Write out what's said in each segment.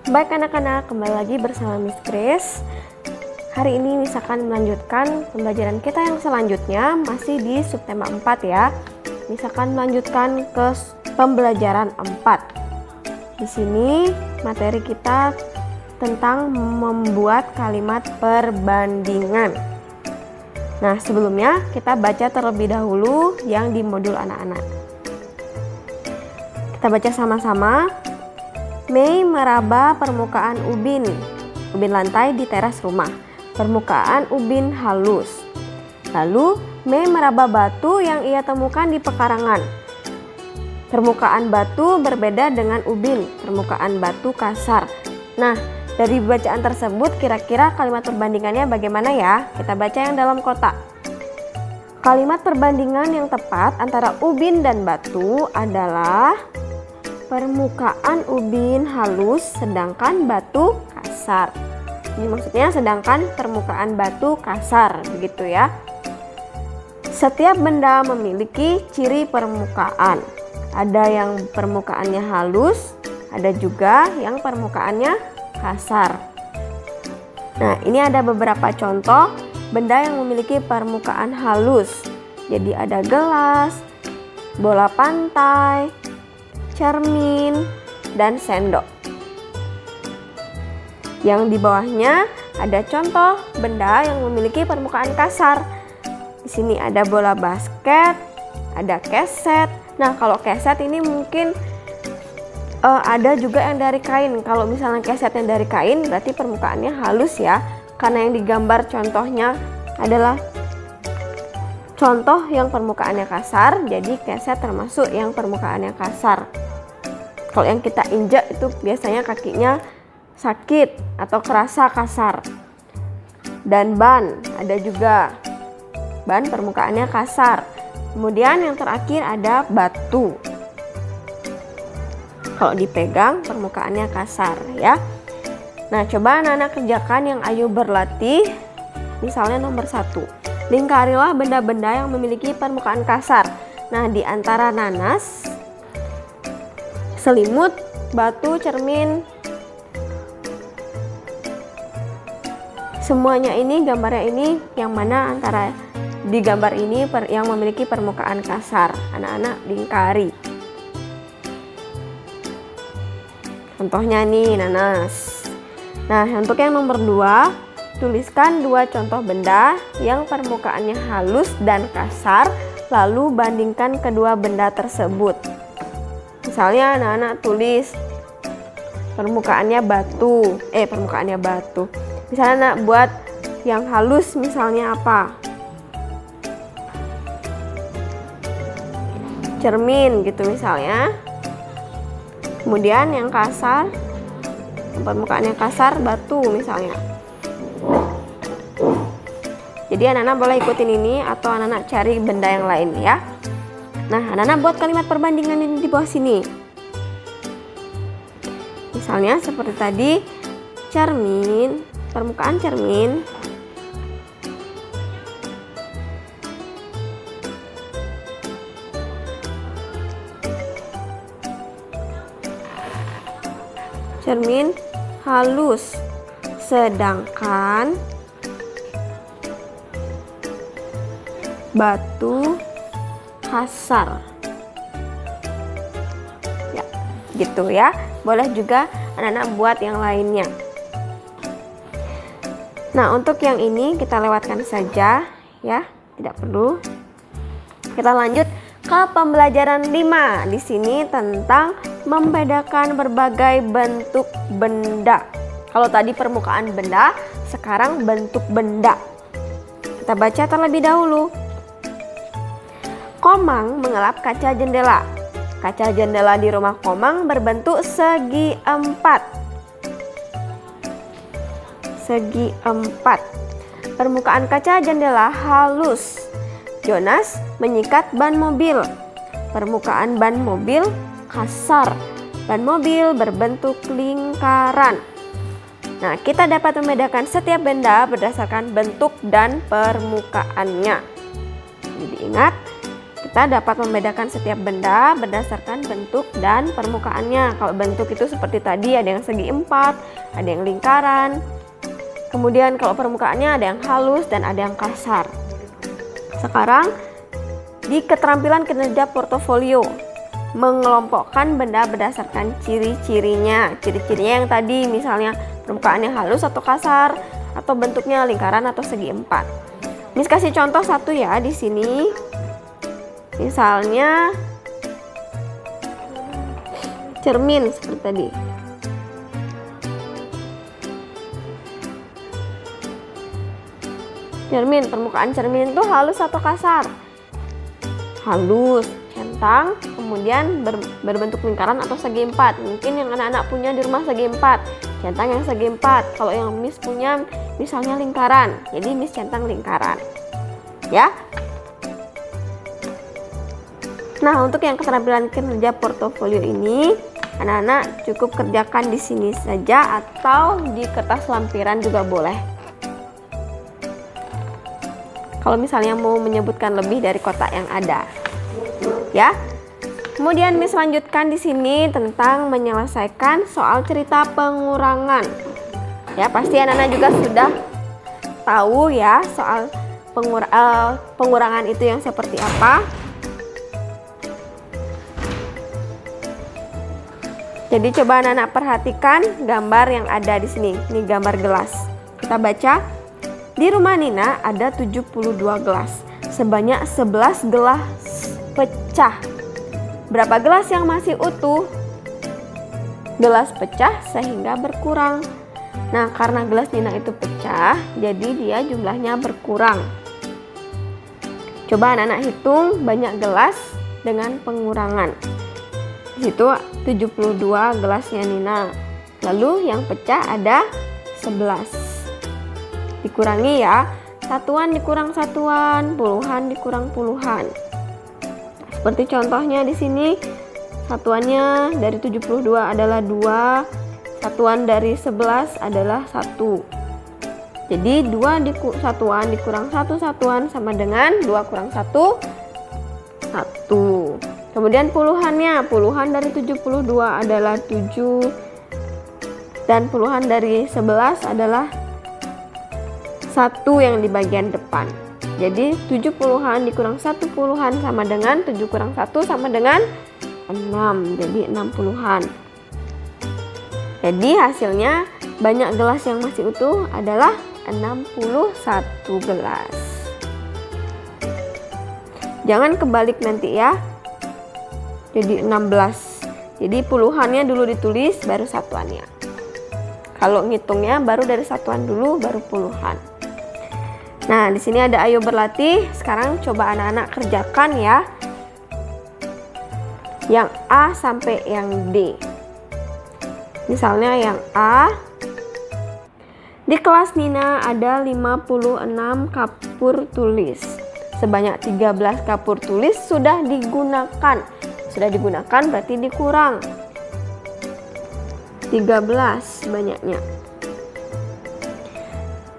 Baik anak-anak, kembali lagi bersama Miss Grace. Hari ini Miss akan melanjutkan pembelajaran kita yang selanjutnya, masih di subtema 4 ya. Miss akan melanjutkan ke pembelajaran 4. Di sini materi kita tentang membuat kalimat perbandingan. Nah, sebelumnya kita baca terlebih dahulu yang di modul anak-anak. Kita baca sama-sama. Mei meraba permukaan ubin lantai di teras rumah. Permukaan ubin halus. Lalu Mei meraba batu yang ia temukan di pekarangan. Permukaan batu berbeda dengan ubin. Permukaan batu kasar. Nah, dari bacaan tersebut kira-kira kalimat perbandingannya bagaimana ya? Kita baca yang dalam kotak. Kalimat perbandingan yang tepat antara ubin dan batu adalah permukaan ubin halus sedangkan batu kasar. Ini maksudnya sedangkan permukaan batu kasar, begitu ya. Setiap benda memiliki ciri permukaan. Ada yang permukaannya halus, ada juga yang permukaannya kasar. Nah, ini ada beberapa contoh benda yang memiliki permukaan halus. Jadi ada gelas, bola pantai, cermin, dan sendok. Yang di bawahnya ada contoh benda yang memiliki permukaan kasar. Di sini ada bola basket, ada keset. Nah, kalau keset ini mungkin ada juga yang dari kain. Kalau misalnya keset yang dari kain berarti permukaannya halus ya, karena yang digambar contohnya adalah contoh yang permukaannya kasar, jadi keset termasuk yang permukaannya kasar. Kalau yang kita injak itu biasanya kakinya sakit atau kerasa kasar. Dan ban, ada juga ban permukaannya kasar. Kemudian yang terakhir ada batu. Kalau dipegang permukaannya kasar ya. Nah, coba anak-anak kerjakan yang Ayu berlatih. Misalnya nomor 1. Lingkarilah benda-benda yang memiliki permukaan kasar. Nah, di antara nanas, selimut, batu, cermin, semuanya ini, gambarnya ini yang mana antara di gambar ini yang memiliki permukaan kasar. Anak-anak lingkari. Contohnya nih nanas. Nah, untuk yang nomor 2, tuliskan 2 contoh benda yang permukaannya halus dan kasar, lalu bandingkan kedua benda tersebut. Misalnya anak-anak tulis permukaannya batu. Misalnya anak buat yang halus misalnya apa? Cermin gitu misalnya. Kemudian yang kasar, permukaannya kasar, batu misalnya. Jadi anak-anak boleh ikutin ini atau anak-anak cari benda yang lain ya. Nah, anak-anak buat kalimat perbandingan ini di bawah sini. Misalnya seperti tadi, cermin, permukaan cermin halus, sedangkan batu kasar. Ya, gitu ya. Boleh juga anak-anak buat yang lainnya. Nah, untuk yang ini kita lewatkan saja ya, tidak perlu. Kita lanjut ke pembelajaran 5. Di sini tentang membedakan berbagai bentuk benda. Kalau tadi permukaan benda, sekarang bentuk benda. Kita baca terlebih dahulu. Komang mengelap kaca jendela. Kaca jendela di rumah Komang berbentuk segi 4. Segi 4. Permukaan kaca jendela halus. Jonas menyikat ban mobil. Permukaan ban mobil kasar. Ban mobil berbentuk lingkaran. Nah, kita dapat membedakan setiap benda berdasarkan bentuk dan permukaannya. Jadi ingat, Kita dapat membedakan setiap benda berdasarkan bentuk dan permukaannya. Kalau bentuk itu seperti tadi, ada yang segi empat, ada yang lingkaran. Kemudian kalau permukaannya ada yang halus dan ada yang kasar. Sekarang di keterampilan kinerja portofolio, mengelompokkan benda berdasarkan ciri-cirinya. Ciri-cirinya yang tadi, misalnya permukaannya halus atau kasar, atau bentuknya lingkaran atau segi empat. Miss kasih contoh satu ya di sini. Misalnya cermin seperti tadi. Cermin, permukaan cermin itu halus atau kasar? Halus, centang, kemudian berbentuk lingkaran atau segi empat. Mungkin yang anak-anak punya di rumah segi empat, centang yang segi empat. Kalau yang Miss punya misalnya lingkaran, jadi Miss centang lingkaran. Ya. Nah, untuk yang keterampilan kinerja portofolio ini, anak-anak cukup kerjakan di sini saja atau di kertas lampiran juga boleh. Kalau misalnya mau menyebutkan lebih dari kotak yang ada. Ya. Kemudian Miss lanjutkan di sini tentang menyelesaikan soal cerita pengurangan. Ya, pasti anak-anak juga sudah tahu ya soal pengurangan itu yang seperti apa. Jadi coba anak-anak perhatikan gambar yang ada di sini. Ini gambar gelas. Kita baca. Di rumah Nina ada 72 gelas. Sebanyak 11 gelas pecah. Berapa gelas yang masih utuh? Gelas pecah sehingga berkurang. Nah, karena gelas Nina itu pecah, jadi dia jumlahnya berkurang. Coba anak-anak hitung banyak gelas dengan pengurangan. Di situ 72 gelasnya Nina. Lalu yang pecah ada 11. Dikurangi ya. Satuan dikurang satuan, puluhan dikurang puluhan. Seperti contohnya di sini, satuannya dari 72 adalah 2, satuan dari 11 adalah 1. Jadi 2 satuan dikurang 1 satuan sama dengan 2 kurang 1, 1. Kemudian puluhannya, puluhan dari 72 adalah 7 dan puluhan dari 11 adalah 1 yang di bagian depan. Jadi 7 puluhan dikurang 1 puluhan sama dengan 7 kurang 1 sama dengan 6. Jadi 6 puluhan. Jadi hasilnya banyak gelas yang masih utuh adalah 61 gelas. Jangan kebalik nanti ya. Jadi 16. Jadi puluhannya dulu ditulis baru satuannya. Kalau ngitungnya baru dari satuan dulu baru puluhan. Nah, di sini ada ayo berlatih. Sekarang coba anak-anak kerjakan ya. Yang A sampai yang D. Misalnya yang A. Di kelas Nina ada 56 kapur tulis. Sebanyak 13 kapur tulis sudah digunakan. Sudah digunakan berarti dikurang. 13 banyaknya.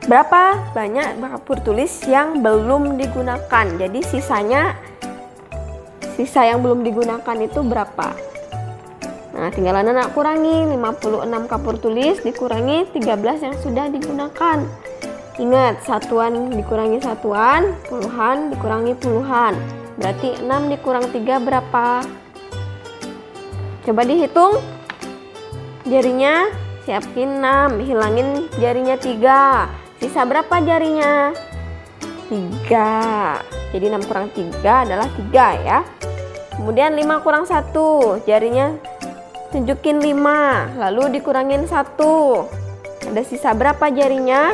Berapa banyak kapur tulis yang belum digunakan? Jadi sisa yang belum digunakan itu berapa? Nah, tinggal anak kurangi 56 kapur tulis dikurangi 13 yang sudah digunakan. Ingat, satuan dikurangi satuan, puluhan dikurangi puluhan. Berarti 6 dikurang 3 berapa? Coba dihitung. Jarinya siapin 6, hilangin jarinya 3. Sisa berapa jarinya? 3. Jadi 6 kurang 3 adalah 3 ya. Kemudian 5 kurang 1. Jarinya tunjukin 5. Lalu dikurangin 1. Ada sisa berapa jarinya?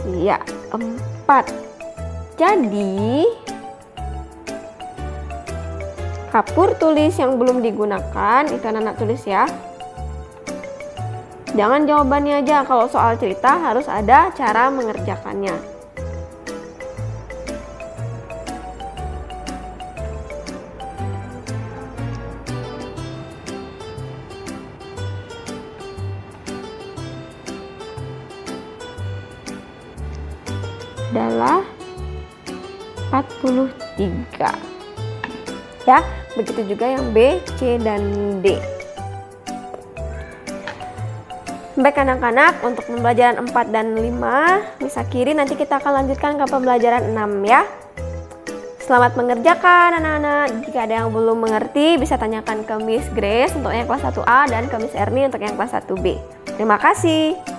Iya, 4. Jadi kapur tulis yang belum digunakan itu anak-anak tulis ya. Jangan jawabannya aja, kalau soal cerita harus ada cara mengerjakannya. Adalah 43. Ya, begitu juga yang B, C, dan D. Baik anak-anak, untuk pembelajaran 4 dan 5 Miss Akiri nanti kita akan lanjutkan ke pembelajaran 6 ya. Selamat mengerjakan anak-anak. Jika ada yang belum mengerti bisa tanyakan ke Miss Grace untuk yang kelas 1A dan ke Miss Erni untuk yang kelas 1B. Terima kasih.